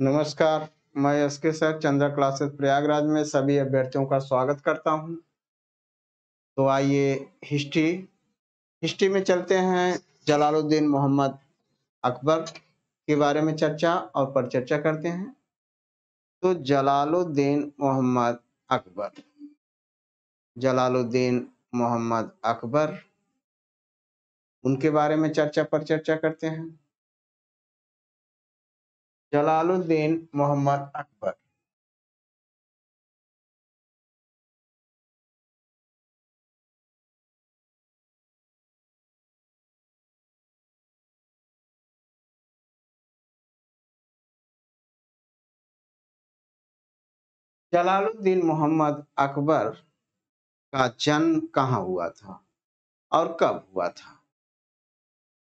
नमस्कार, मैं SK sir Chandra classes Prayagraj में सभी अभ्यर्थियों का स्वागत करता हूं। तो आइए हिस्ट्री हिस्ट्री में चलते हैं। जलालुद्दीन मोहम्मद अकबर के बारे में चर्चा और परिचर्चा करते हैं। तो जलालुद्दीन मोहम्मद अकबर उनके बारे में चर्चा परिचर्चा करते हैं। जलालुद्दीन मोहम्मद अकबर जलालुद्दीन मोहम्मद अकबर का जन्म कहाँ हुआ था और कब हुआ था?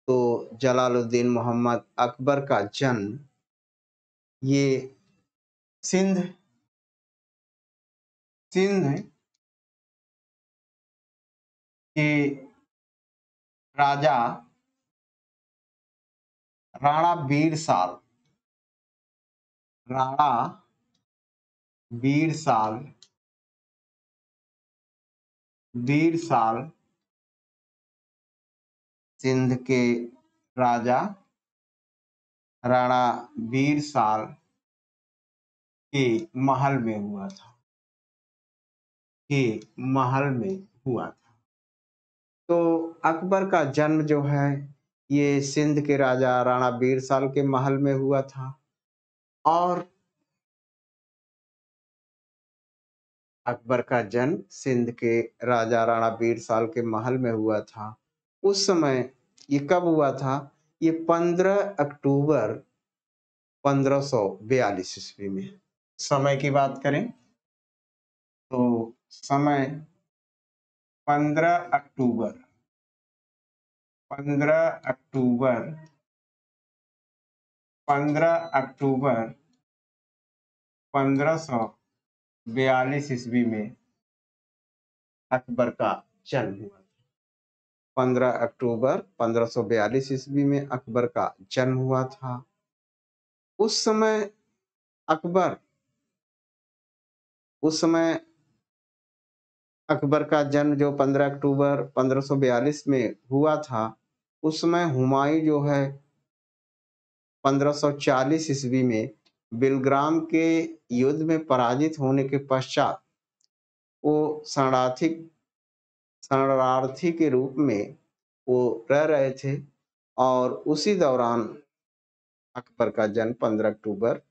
तो जलालुद्दीन मोहम्मद अकबर का जन्म ये सिंध सिंध के राजा राणा राणा बीरसाल बीरसाल सिंध के राजा राणा बीरसाल के महल में हुआ था तो अकबर का जन्म जो है ये सिंध के राजा राणा बीरसाल के महल में हुआ था। और अकबर का जन्म सिंध के राजा राणा बीरसाल के महल में हुआ था। उस समय ये कब हुआ था? ये 15 अक्टूबर 1542 ईस्वी में। समय की बात करें तो समय 15 अक्टूबर 15 अक्टूबर 15 अक्टूबर 1542 ईस्वी में अकबर का जन्म हुआ। 15 अक्टूबर 1542 ईस्वी में अकबर का जन्म हुआ था। उस समय अकबर उस समय अकबर का जन्म जो 15 अक्टूबर 1542 में हुआ था, उस समय हुमायूं जो है 1540 ईस्वी में बिलग्राम के युद्ध में पराजित होने के पश्चात वो शरणार्थी के रूप में वो रह रहे थे और उसी दौरान अकबर का जन्म 15 अक्टूबर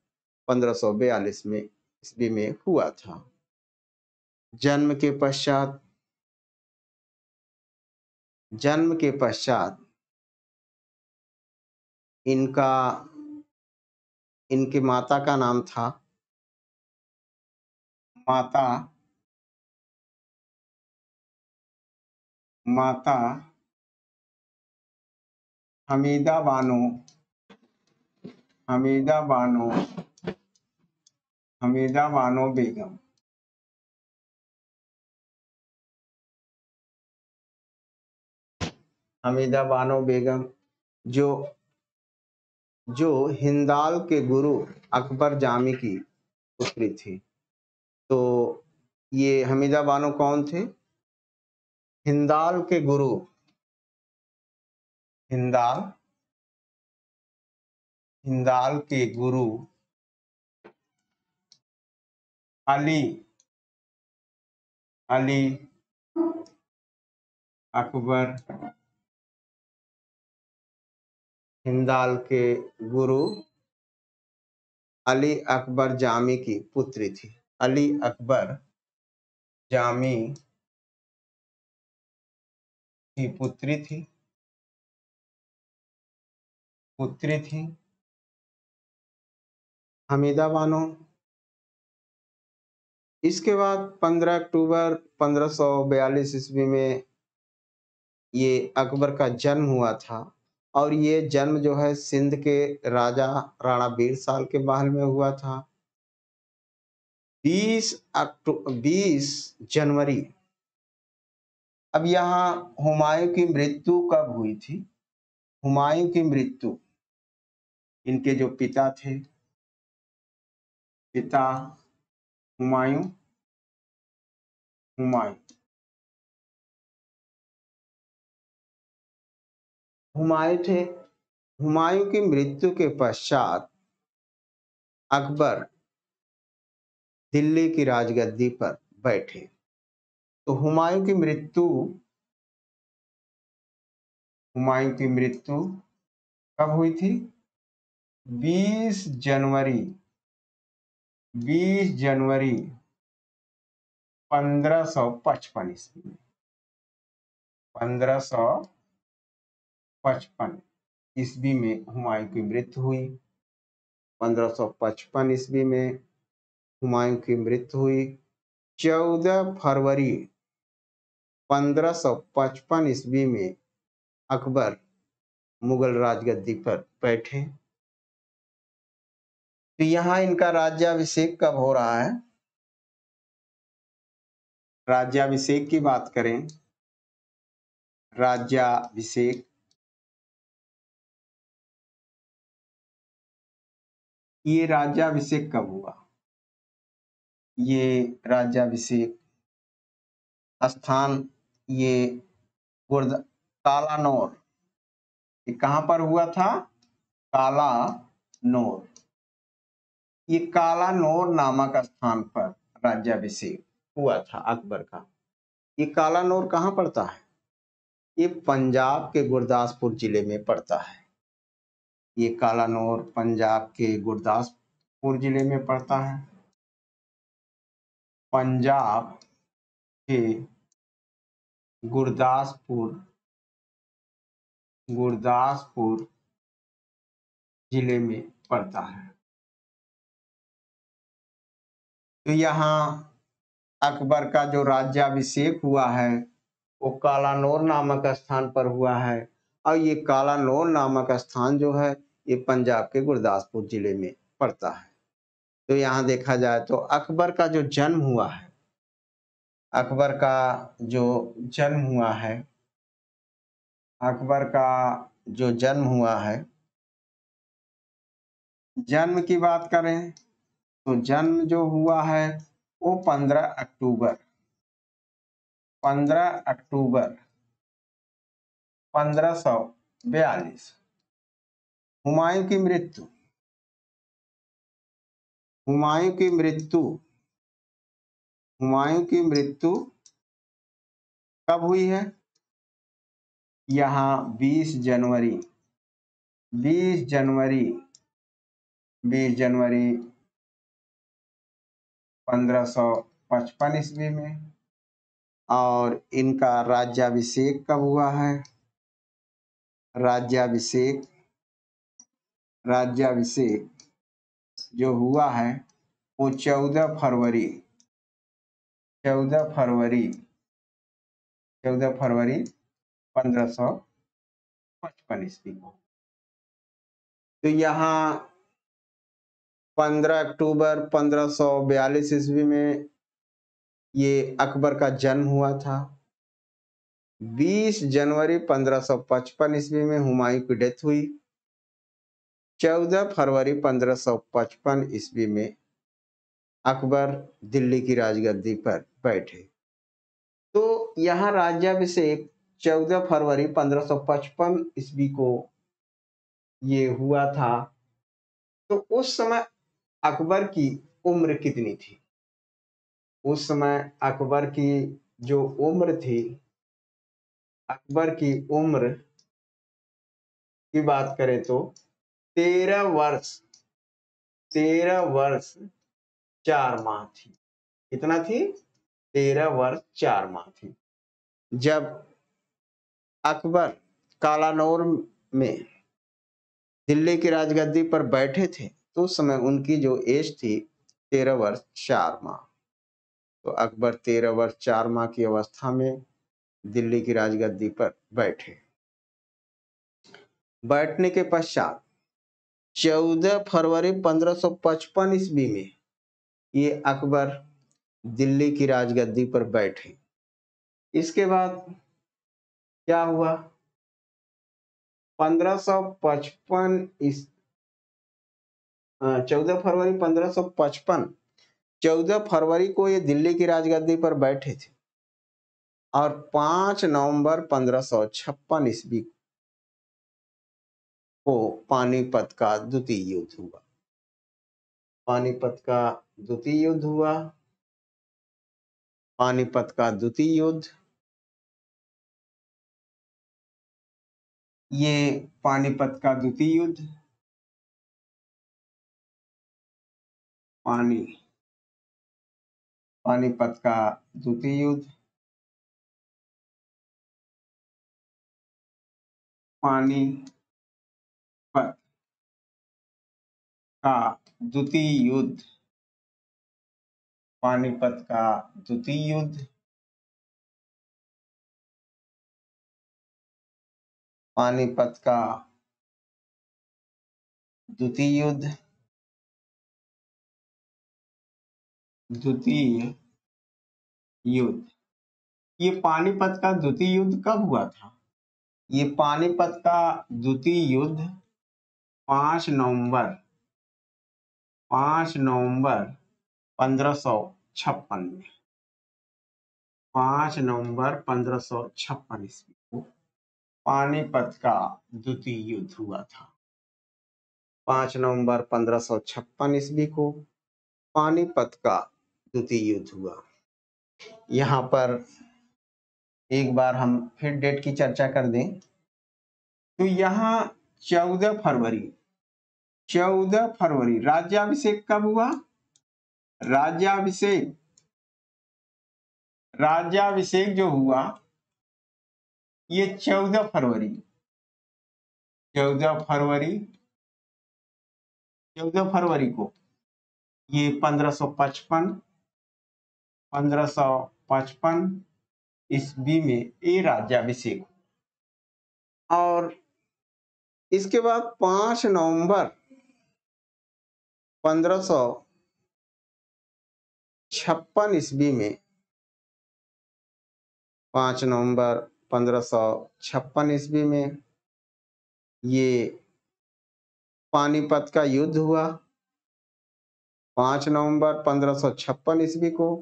1542 में ईस्वी में हुआ था। जन्म के पश्चात इनकी माता का नाम था माता हमीदा बानो बेगम। हमीदा बानो बेगम जो हिंदाल के गुरु अकबर जामी की पुत्री थी। तो ये हमीदा बानो कौन थे? हिंदाल के गुरु अली अकबर हिंदाल के गुरु अली अकबर जामी की पुत्री थी। अली अकबर जामी की पुत्री थी हमीदा बानो। इसके बाद 15 अक्टूबर 1542 ईस्वी में ये अकबर का जन्म हुआ था और ये जन्म जो है सिंध के राजा राणा बीरसाल के महल में हुआ था। 20 जनवरी। अब यहाँ हुमायूं की मृत्यु कब हुई थी? हुमायूं की मृत्यु इनके जो पिता थे पिता हुमायूं, हुमायूं थे। हुमायूं की मृत्यु के पश्चात अकबर दिल्ली की राजगद्दी पर बैठे। तो हुमायूं की मृत्यु कब हुई थी? 20 जनवरी 1555 ईस्वी में। 1555 ईस्वी में हुमायूं की मृत्यु हुई। 1555 ईस्वी में हुमायूं की मृत्यु हुई। 14 फरवरी 1555 ईस्वी में अकबर मुगल राजगद्दी पर बैठे। तो यहाँ इनका राज्याभिषेक कब हो रहा है? राज्याभिषेक की बात करें, राज्याभिषेक ये राज्याभिषेक कब हुआ? ये राज्याभिषेक स्थान ये कालानौर, ये कहाँ पर हुआ था? कालानौर। ये कालानौर नामक स्थान पर राज्याभिषेक हुआ था अकबर का। ये कालानौर कहाँ पड़ता है? ये पंजाब के गुरदासपुर जिले में पड़ता है। ये कालानौर पंजाब के गुरदासपुर जिले में पड़ता है। पंजाब के गुरदासपुर जिले में पड़ता है। तो यहाँ अकबर का जो राज्याभिषेक हुआ है वो कालानौर नामक स्थान पर हुआ है। और ये कालानौर नामक स्थान जो है ये पंजाब के गुरदासपुर जिले में पड़ता है। तो यहाँ देखा जाए तो अकबर का जो जन्म हुआ है, अकबर का जो जन्म हुआ है, जन्म की बात करें तो जन्म जो हुआ है वो 15 अक्टूबर 1542। हुमायूं की मृत्यु कब हुई है? यहाँ 20 जनवरी 1555 ईस्वी में। और इनका राज्याभिषेक कब हुआ है? राज्याभिषेक जो हुआ है वो 14 फरवरी 1555 ईस्वी को। तो यहाँ 15 अक्टूबर 1542 ईस्वी में ये अकबर का जन्म हुआ था। 20 जनवरी 1555 ईस्वी में हुमायूं की डेथ हुई। 14 फरवरी 1555 ईस्वी में अकबर दिल्ली की राजगद्दी पर बैठे। तो यहाँ राज्याभिषेक 14 फरवरी 1555 ईस्वी को ये हुआ था। तो उस समय अकबर की उम्र कितनी थी? उस समय अकबर की जो उम्र थी, अकबर की उम्र की बात करें तो 13 वर्ष 4 माह थी। कितना थी? 13 वर्ष 4 माह थी। जब अकबर कालानौर में दिल्ली की राजगद्दी पर बैठे थे तो उस समय उनकी जो एज थी 13 वर्ष 4 माह। तो अकबर 13 वर्ष 4 माह की अवस्था में दिल्ली की राजगद्दी पर बैठे। बैठने के पश्चात 14 फरवरी 1555 ईस्वी में ये अकबर दिल्ली की राजगद्दी पर बैठे। इसके बाद क्या हुआ? 1555 14 फरवरी 1555, 14 फरवरी को ये दिल्ली की राजगद्दी पर बैठे थे और 5 नवंबर 1556 ईस्वी को पानीपत का द्वितीय युद्ध हुआ। पानीपत का द्वितीय युद्ध हुआ। पानीपत का द्वितीय युद्ध, ये पानीपत का द्वितीय युद्ध, पानीपत का द्वितीय युद्ध, पानीपत का द्वितीय युद्ध, पानीपत का द्वितीय युद्ध, पानीपत का द्वितीय युद्ध, द्वितीय युद्ध। ये पानीपत का द्वितीय युद्ध कब हुआ था? ये पानीपत का द्वितीय युद्ध 5 नवंबर 1556 में, 5 नवंबर 1556 ईस्वी को पानीपत का द्वितीय युद्ध हुआ था। 5 नवंबर 1556 ईस्वी को पानीपत का द्वितीय युद्ध हुआ। यहाँ पर एक बार हम फिर डेट की चर्चा कर दें तो यहाँ 14 फरवरी राज्याभिषेक कब हुआ? राज्याभिषेक जो हुआ ये 14 फरवरी को ये 1555 ईस्वी में ये राज्याभिषेक, और इसके बाद 5 नवंबर 1556 ईस्वी में, 5 नवंबर 1556 ईस्वी में ये पानीपत का युद्ध हुआ। 5 नवंबर 1556 ईस्वी को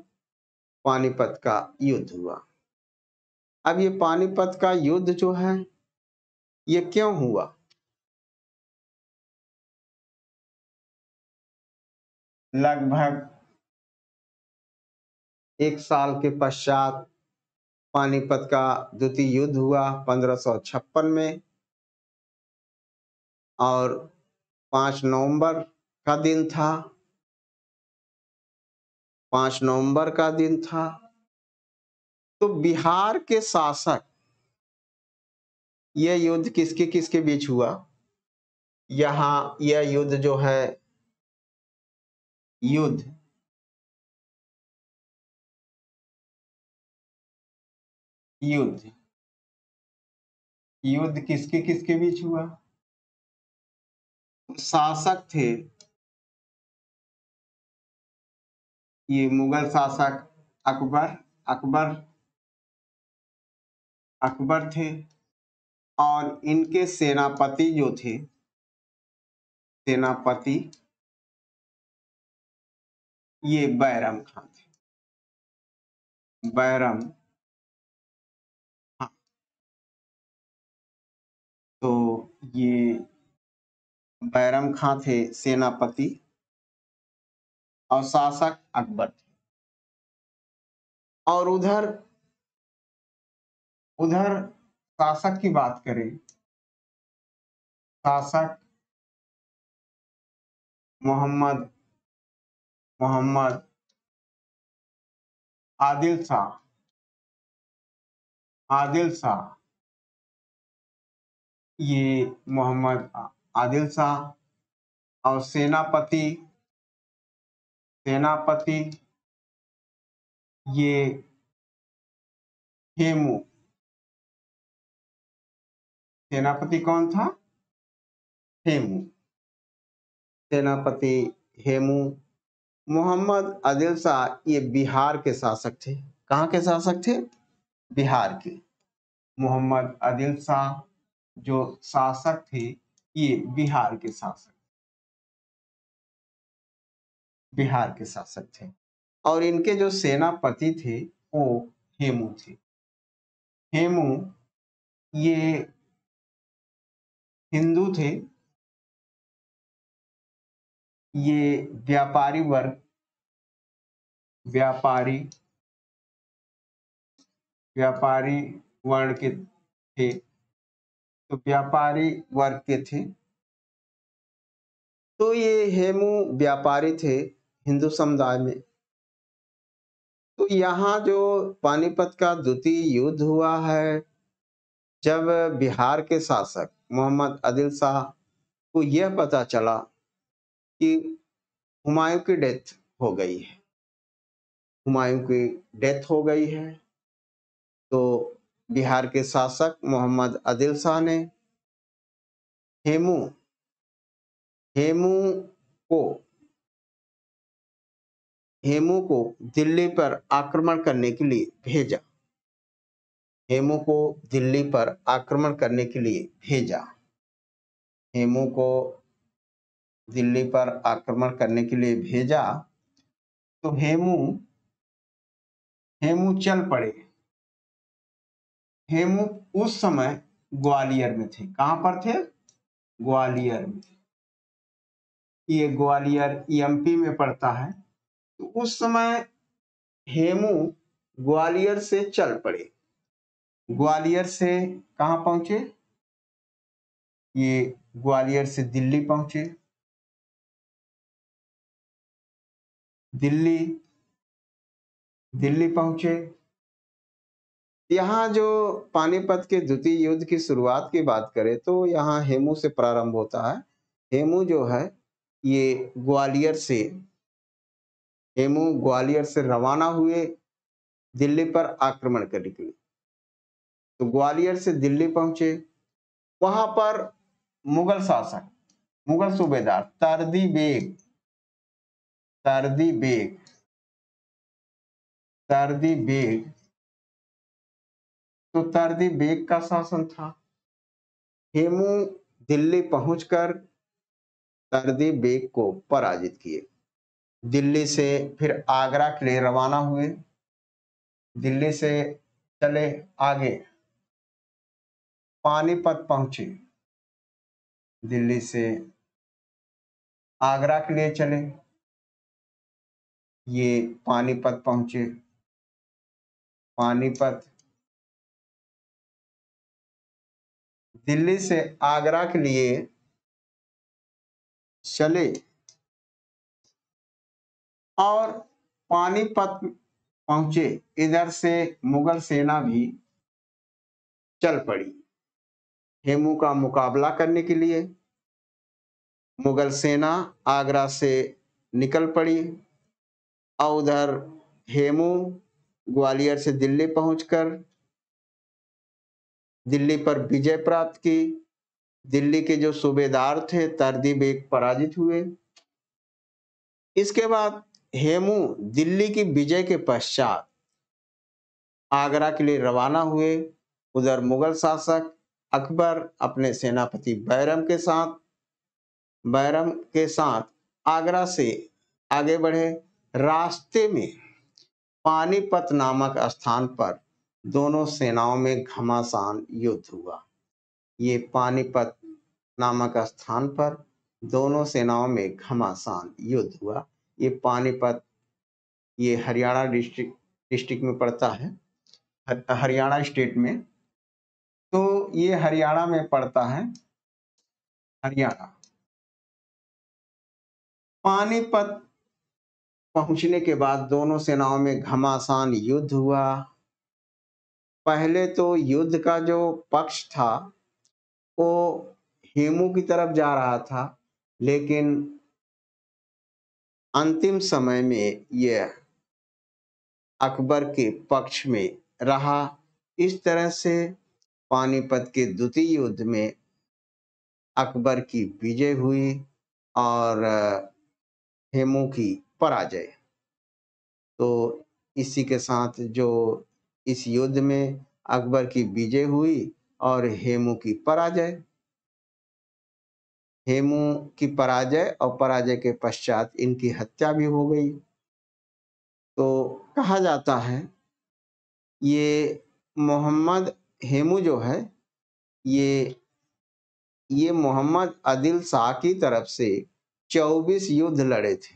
पानीपत का युद्ध हुआ। अब ये पानीपत का युद्ध जो है ये क्यों हुआ? लगभग 1 साल के पश्चात पानीपत का द्वितीय युद्ध हुआ 1556 में, और 5 नवंबर का दिन था। 5 नवंबर का दिन था। तो बिहार के शासक, यह युद्ध किसके किसके बीच हुआ? यहाँ यह युद्ध जो है युद्ध किसके किसके बीच हुआ? शासक थे ये मुगल शासक अकबर थे, और इनके सेनापति जो थे, ये बैरम खान थे। बैरम खान। तो ये बैरम खान थे सेनापति, और शासक अकबर थे। और उधर शासक की बात करें, शासक मोहम्मद आदिल शाह, ये मोहम्मद आदिल शाह, और सेनापति ये हेमू। सेनापति कौन था? हेमू। सेनापति हेमू। मोहम्मद आदिल शाह ये बिहार के शासक थे। कहाँ के शासक थे? बिहार के। मोहम्मद आदिल शाह जो शासक थे ये बिहार के शासक। बिहार के शासक थे और इनके जो सेनापति थे वो हेमू थे। हेमू ये हिंदू थे, ये व्यापारी वर्ग व्यापारी व्यापारी वर्ण के थे, तो व्यापारी वर्ग के थे। तो ये हेमू व्यापारी थे हिंदू समुदाय में। तो यहाँ जो पानीपत का द्वितीय युद्ध हुआ है, जब बिहार के शासक मोहम्मद आदिल शाह को यह पता चला कि हुमायूं की डेथ हो गई है, हुमायूं की डेथ हो गई है, तो बिहार के शासक मोहम्मद आदिल शाह ने हेमू हेमू को हेमू को दिल्ली पर आक्रमण करने के लिए भेजा। हेमू को दिल्ली पर आक्रमण करने के लिए भेजा। हेमू को दिल्ली पर आक्रमण करने के लिए भेजा तो हेमू चल पड़े। हेमू उस समय ग्वालियर में थे। कहां पर थे? ग्वालियर में। ये ग्वालियर एमपी में पड़ता है। तो उस समय हेमू ग्वालियर से चल पड़े। ग्वालियर से कहां पहुंचे? ये ग्वालियर से दिल्ली पहुंचे। दिल्ली पहुंचे। यहाँ जो पानीपत के द्वितीय युद्ध की शुरुआत की बात करें तो यहाँ हेमू से प्रारंभ होता है। हेमू जो है ये हेमू ग्वालियर से रवाना हुए दिल्ली पर आक्रमण करने के लिए। तो ग्वालियर से दिल्ली पहुंचे। वहां पर मुगल शासक, मुगल सूबेदार तरदी बेग तो तरदी बेग का शासन था। हेमू दिल्ली पहुंचकर तरदी बेग को पराजित किए। दिल्ली से फिर आगरा के लिए रवाना हुए। दिल्ली से चले आगे पानीपत पहुंचे। दिल्ली से आगरा के लिए चले, ये पानीपत पहुंचे। पानीपत दिल्ली से आगरा के लिए चले और पानीपत पहुंचे। इधर से मुगल सेना भी चल पड़ी हेमू का मुकाबला करने के लिए। मुगल सेना आगरा से निकल पड़ी और उधर हेमू ग्वालियर से दिल्ली पहुंचकर दिल्ली पर विजय प्राप्त की। दिल्ली के जो सूबेदार थे तरदी बेग पराजित हुए। इसके बाद हेमू दिल्ली की विजय के पश्चात आगरा के लिए रवाना हुए। उधर मुगल शासक अकबर अपने सेनापति बैरम के साथ आगरा से आगे बढ़े। रास्ते में पानीपत नामक स्थान पर दोनों सेनाओं में घमासान युद्ध हुआ। ये पानीपत नामक स्थान पर दोनों सेनाओं में घमासान युद्ध हुआ। ये पानीपत ये हरियाणा डिस्ट्रिक्ट में पड़ता है, हरियाणा स्टेट में। तो ये हरियाणा में पड़ता है, हरियाणा। पानीपत पहुंचने के बाद दोनों सेनाओं में घमासान युद्ध हुआ। पहले तो युद्ध का जो पक्ष था वो हेमू की तरफ जा रहा था, लेकिन अंतिम समय में यह अकबर के पक्ष में रहा। इस तरह से पानीपत के द्वितीय युद्ध में अकबर की विजय हुई और हेमू की पराजय। तो इसी के साथ जो इस युद्ध में अकबर की विजय हुई और हेमू की पराजय। हेमू की पराजय और पराजय के पश्चात इनकी हत्या भी हो गई। तो कहा जाता है ये मोहम्मद हेमू जो है ये मोहम्मद आदिल शाह की तरफ से 24 युद्ध लड़े थे।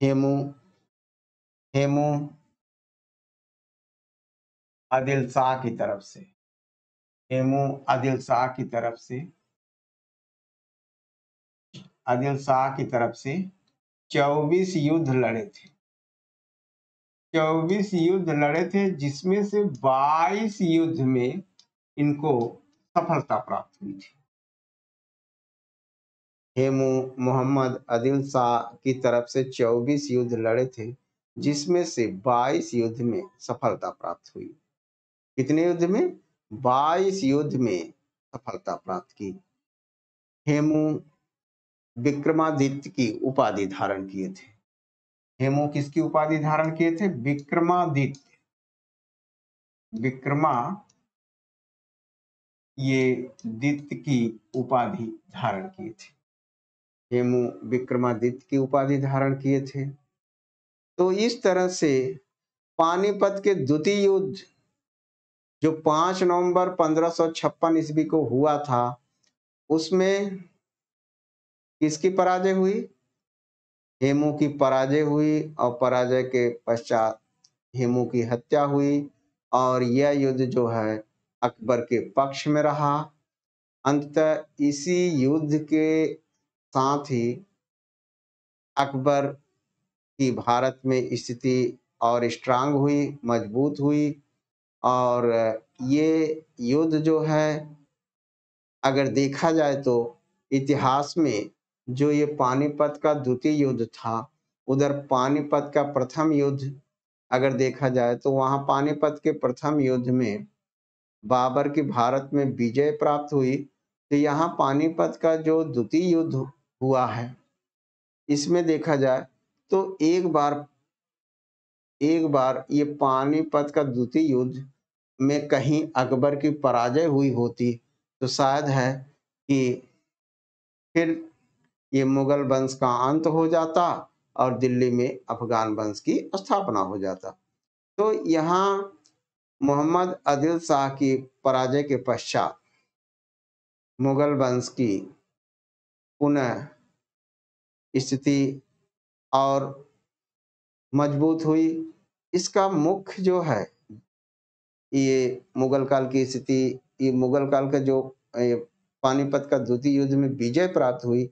हेमू हेमू आदिल शाह की तरफ से हेमू आदिल शाह की तरफ से आदिल शाह की तरफ से 24 युद्ध लड़े थे। 24 युद्ध लड़े थे, जिसमें से 22 युद्ध में इनको सफलता प्राप्त हुई थी। हेमू मोहम्मद आदिल शाह की तरफ से 24 युद्ध लड़े थे, जिसमें से 22 युद्ध में सफलता प्राप्त हुई। कितने युद्ध में? 22 युद्ध में सफलता प्राप्त की। हेमू विक्रमादित्य की उपाधि धारण किए थे। हेमू किसकी उपाधि धारण किए थे? विक्रमादित्य। विक्रमा ये दित्य की उपाधि धारण किए थे। हेमू विक्रमादित्य की उपाधि धारण किए थे। तो इस तरह से पानीपत के द्वितीय युद्ध जो 5 नवंबर 1556 ईस्वी को हुआ था, उसमें किसकी पराजय हुई? हेमू की पराजय हुई और पराजय के पश्चात हेमू की हत्या हुई और यह युद्ध जो है अकबर के पक्ष में रहा। अंततः इसी युद्ध के साथ ही अकबर की भारत में स्थिति और स्ट्रांग हुई, मजबूत हुई। और ये युद्ध जो है अगर देखा जाए तो इतिहास में जो ये पानीपत का द्वितीय युद्ध था, उधर पानीपत का प्रथम युद्ध अगर देखा जाए तो वहां पानीपत के प्रथम युद्ध में बाबर की भारत में विजय प्राप्त हुई। तो यहाँ पानीपत का जो द्वितीय युद्ध हुआ है, इसमें देखा जाए तो एक बार ये पानीपत का द्वितीय युद्ध में कहीं अकबर की पराजय हुई होती तो शायद है कि फिर ये मुगल वंश का अंत हो जाता और दिल्ली में अफगान वंश की स्थापना हो जाता। तो यहाँ मोहम्मद आदिल शाह की पराजय के पश्चात मुगल वंश की पुनः स्थिति और मजबूत हुई। इसका मुख्य जो है ये मुगल काल की स्थिति, ये मुगल काल का जो पानीपत का द्वितीय युद्ध में विजय प्राप्त हुई,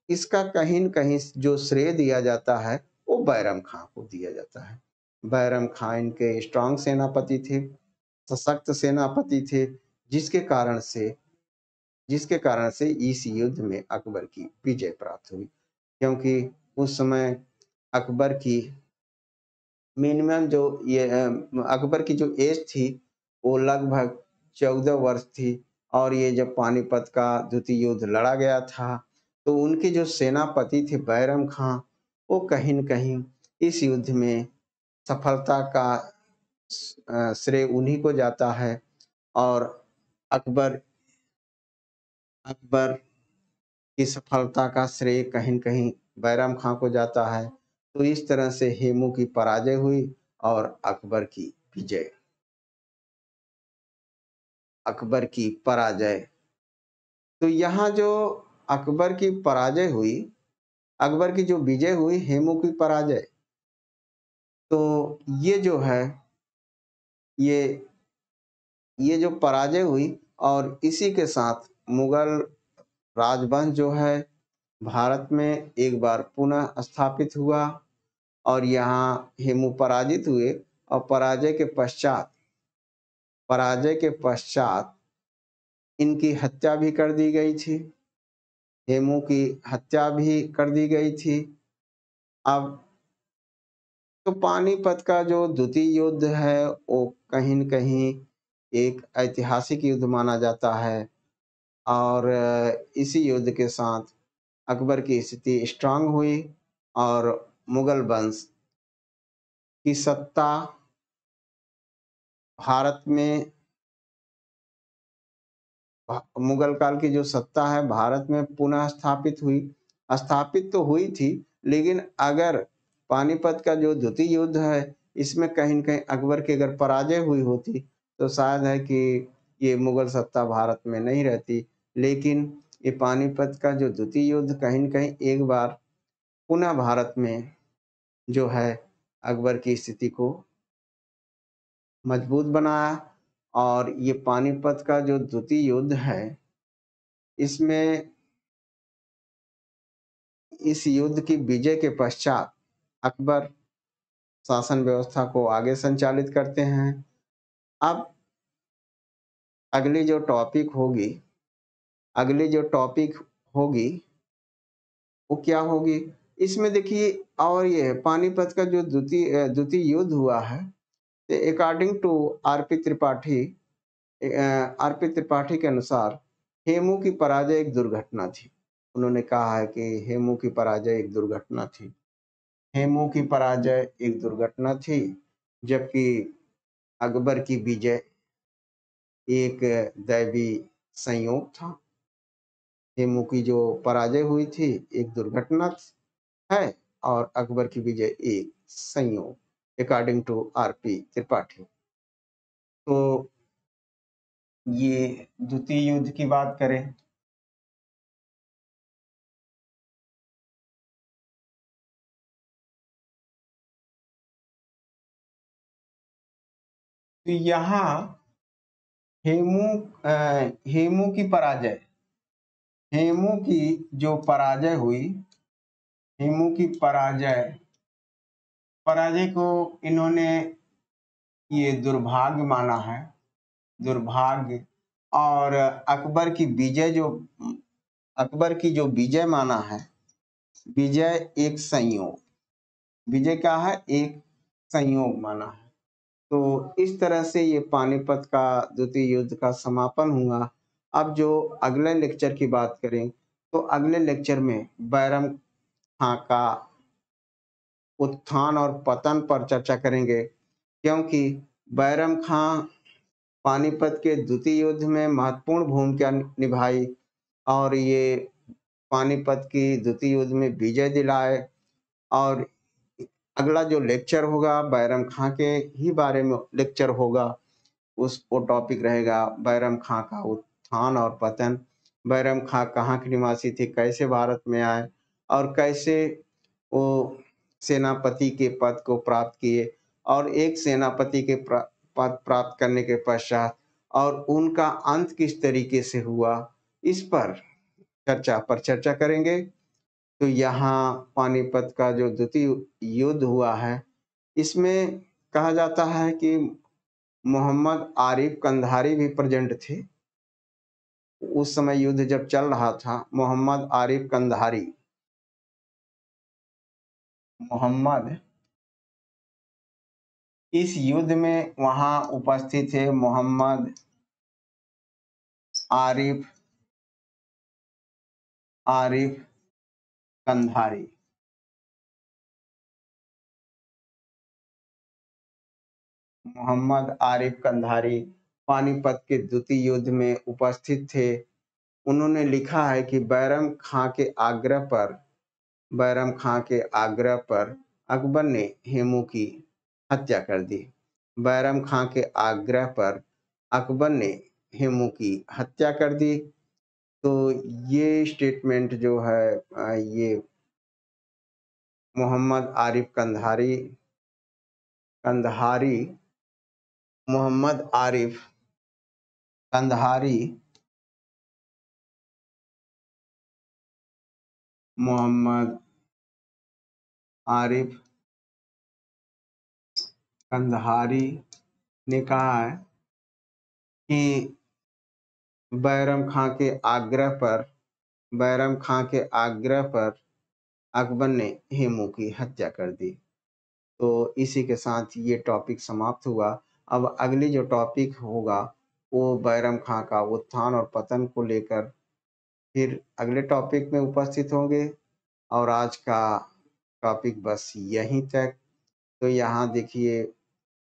इसका कहीं न कहीं जो श्रेय दिया जाता है वो बैरम खां को दिया जाता है। बैरम खां इनके स्ट्रांग सेनापति थे, सशक्त सेनापति थे, जिसके कारण से इस युद्ध में अकबर की विजय प्राप्त हुई। क्योंकि उस समय अकबर की मिनिमम जो ये अकबर की जो एज थी वो लगभग 14 वर्ष थी। और ये जब पानीपत का द्वितीय युद्ध लड़ा गया था तो उनके जो सेनापति थे बैरम खां, वो कहीं न कहीं इस युद्ध में सफलता का श्रेय उन्हीं को जाता है। और अकबर अकबर की सफलता का श्रेय कहीं न कहीं बैरम खां को जाता है। तो इस तरह से हेमू की पराजय हुई और अकबर की पराजय। तो यहाँ जो अकबर की पराजय हुई, अकबर की जो विजय हुई, हेमू की पराजय, तो ये जो है ये ये जो पराजय हुई और इसी के साथ मुगल राजवंश जो है भारत में एक बार पुनः स्थापित हुआ और यहाँ हेमू पराजित हुए और पराजय के पश्चात इनकी हत्या भी कर दी गई थी। हेमू की हत्या भी कर दी गई थी। अब तो पानीपत का जो द्वितीय युद्ध है वो कहीं न कहीं एक ऐतिहासिक युद्ध माना जाता है। और इसी युद्ध के साथ अकबर की स्थिति स्ट्रांग हुई और मुगल वंश की सत्ता भारत में मुगल काल की जो सत्ता है भारत में पुनः स्थापित हुई। स्थापित तो हुई थी, लेकिन अगर पानीपत का जो द्वितीय युद्ध है इसमें कहीं न कहीं अकबर की अगर पराजय हुई होती तो शायद है कि ये मुगल सत्ता भारत में नहीं रहती। लेकिन ये पानीपत का जो द्वितीय युद्ध कहीं न कहीं एक बार पुनः भारत में जो है अकबर की स्थिति को मजबूत बनाया। और ये पानीपत का जो द्वितीय युद्ध है इसमें इस युद्ध की विजय के पश्चात अकबर शासन व्यवस्था को आगे संचालित करते हैं। अब अगली जो टॉपिक होगी अगली जो टॉपिक होगी वो क्या होगी? इसमें देखिए, और ये है पानीपत का जो द्वितीय युद्ध हुआ है, according to RP Tripathi, RP Tripathi के अनुसार हेमू की पराजय एक दुर्घटना थी। उन्होंने कहा है कि हेमू की पराजय एक दुर्घटना थी। हेमू की पराजय एक दुर्घटना थी, जबकि अकबर की विजय एक दैवी संयोग था। हेमू की जो पराजय हुई थी एक दुर्घटना है और अकबर की विजय एक संयोग, अकॉर्डिंग टू आरपी त्रिपाठी। तो ये द्वितीय युद्ध की बात करें तो यहाँ हेमू हेमू की पराजय, हेमू की जो पराजय हुई, हेमू की पराजय पराजय को इन्होंने ये दुर्भाग्य माना है, दुर्भाग्य। और अकबर की विजय जो अकबर की जो विजय माना है, विजय एक संयोग, विजय क्या है? एक संयोग माना है। तो इस तरह से ये पानीपत का द्वितीय युद्ध का समापन हुआ। अब जो अगले लेक्चर की बात करें तो अगले लेक्चर में बैरम खां का उत्थान और पतन पर चर्चा करेंगे, क्योंकि बैरम खां पानीपत के द्वितीय युद्ध में महत्वपूर्ण भूमिका निभाई और ये पानीपत की द्वितीय युद्ध में विजय दिलाए। और अगला जो लेक्चर होगा बैरम खां के ही बारे में लेक्चर होगा। उस वो टॉपिक रहेगा बैरम खां का उत्थान और पतन। बैरम खां कहाँ के निवासी थे, कैसे भारत में आए और कैसे वो सेनापति के पद को प्राप्त किए, और एक सेनापति के पद प्राप्त करने के पश्चात और उनका अंत किस तरीके से हुआ, इस पर चर्चा करेंगे। तो यहाँ पानीपत का जो द्वितीय युद्ध हुआ है इसमें कहा जाता है कि मोहम्मद आरिफ कंधारी भी प्रेजेंट थे। उस समय युद्ध जब चल रहा था, मोहम्मद आरिफ कंधारी, मोहम्मद इस युद्ध में वहां उपस्थित थे। मोहम्मद आरिफ आरिफ कंधारी, मोहम्मद आरिफ कंधारी पानीपत के द्वितीय युद्ध में उपस्थित थे। उन्होंने लिखा है कि बैरम खां के आग्रह पर अकबर ने हेमू की हत्या कर दी। बैरम खां के आग्रह पर अकबर ने हेमू की हत्या कर दी। तो ये स्टेटमेंट जो है ये मोहम्मद आरिफ कंधारी कंधारी मोहम्मद आरिफ कंधारी मोहम्मद आरिफ कंधारी ने कहा है कि बैरम खां के आग्रह पर बैरम खां के आग्रह पर अकबर ने हेमू की हत्या कर दी। तो इसी के साथ ये टॉपिक समाप्त हुआ। अब अगली जो टॉपिक होगा वो बैरम खां का उत्थान और पतन को लेकर फिर अगले टॉपिक में उपस्थित होंगे। और आज का टॉपिक बस यहीं तक। तो यहाँ देखिए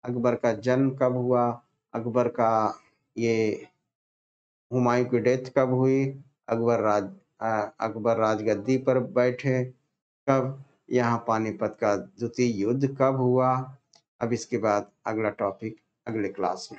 अकबर का जन्म कब हुआ, अकबर का ये हुमायूं की डेथ कब हुई, अकबर राजगद्दी पर बैठे कब, यहाँ पानीपत का द्वितीय युद्ध कब हुआ। अब इसके बाद अगला टॉपिक अगले क्लास में।